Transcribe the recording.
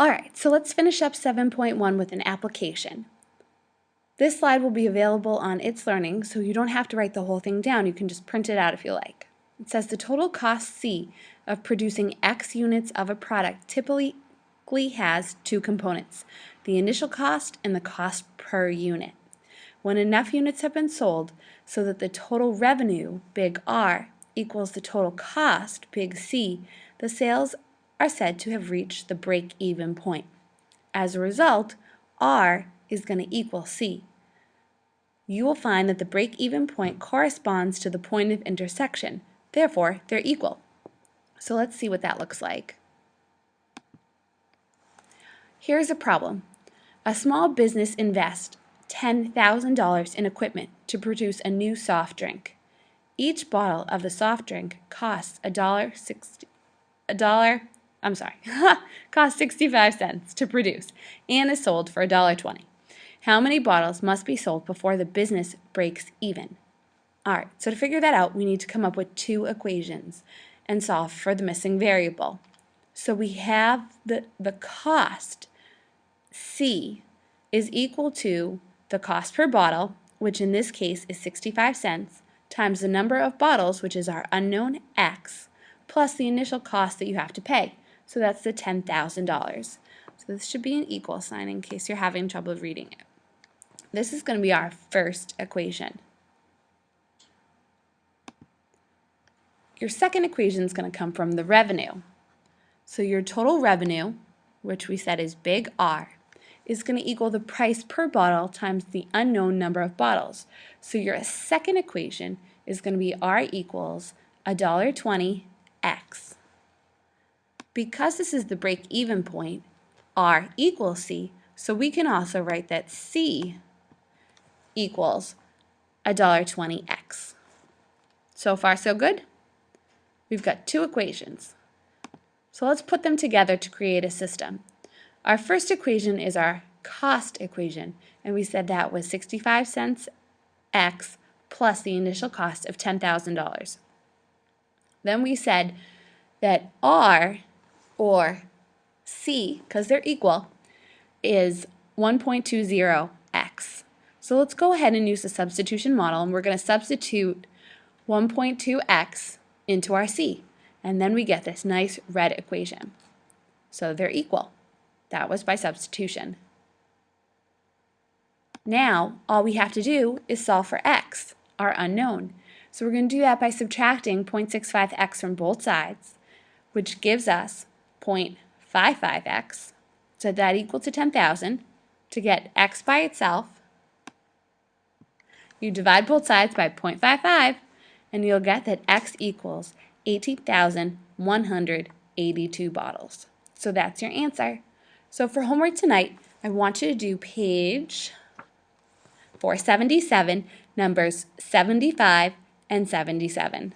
Alright, so let's finish up 7.1 with an application. This slide will be available on It's Learning, so you don't have to write the whole thing down. You can just print it out if you like. It says the total cost C of producing X units of a product typically has two components, the initial cost and the cost per unit. When enough units have been sold so that the total revenue, big R, equals the total cost, big C, the sales are said to have reached the break-even point. As a result, R is going to equal C. You will find that the break-even point corresponds to the point of intersection. Therefore, they're equal. So let's see what that looks like. Here's a problem. A small business invests $10,000 in equipment to produce a new soft drink. Each bottle of the soft drink costs costs 65 cents to produce and is sold for $1.20. How many bottles must be sold before the business breaks even? Alright, so to figure that out, we need to come up with two equations and solve for the missing variable. So we have the cost, C, is equal to the cost per bottle, which in this case is 65 cents, times the number of bottles, which is our unknown X, plus the initial cost that you have to pay. So that's the $10,000. So this should be an equal sign in case you're having trouble reading it. This is going to be our first equation. Your second equation is going to come from the revenue. So your total revenue, which we said is big R, is going to equal the price per bottle times the unknown number of bottles. So your second equation is going to be R equals $1.20 X. Because this is the break-even point, R equals C, so we can also write that C equals $1.20 X. So far, so good? We've got two equations. So let's put them together to create a system. Our first equation is our cost equation, and we said that was 65 cents X plus the initial cost of $10,000. Then we said that R, or C, because they're equal, is 1.20x. So let's go ahead and use the substitution model, and we're going to substitute 1.2x into our C, and then we get this nice red equation. So they're equal. That was by substitution. Now, all we have to do is solve for x, our unknown. So we're going to do that by subtracting 0.65x from both sides, which gives us 0.55x. Set that equal to 10,000. To get x by itself, you divide both sides by 0.55, and you'll get that x equals 18,182 bottles. So that's your answer. So for homework tonight, I want you to do page 477, numbers 75 and 77.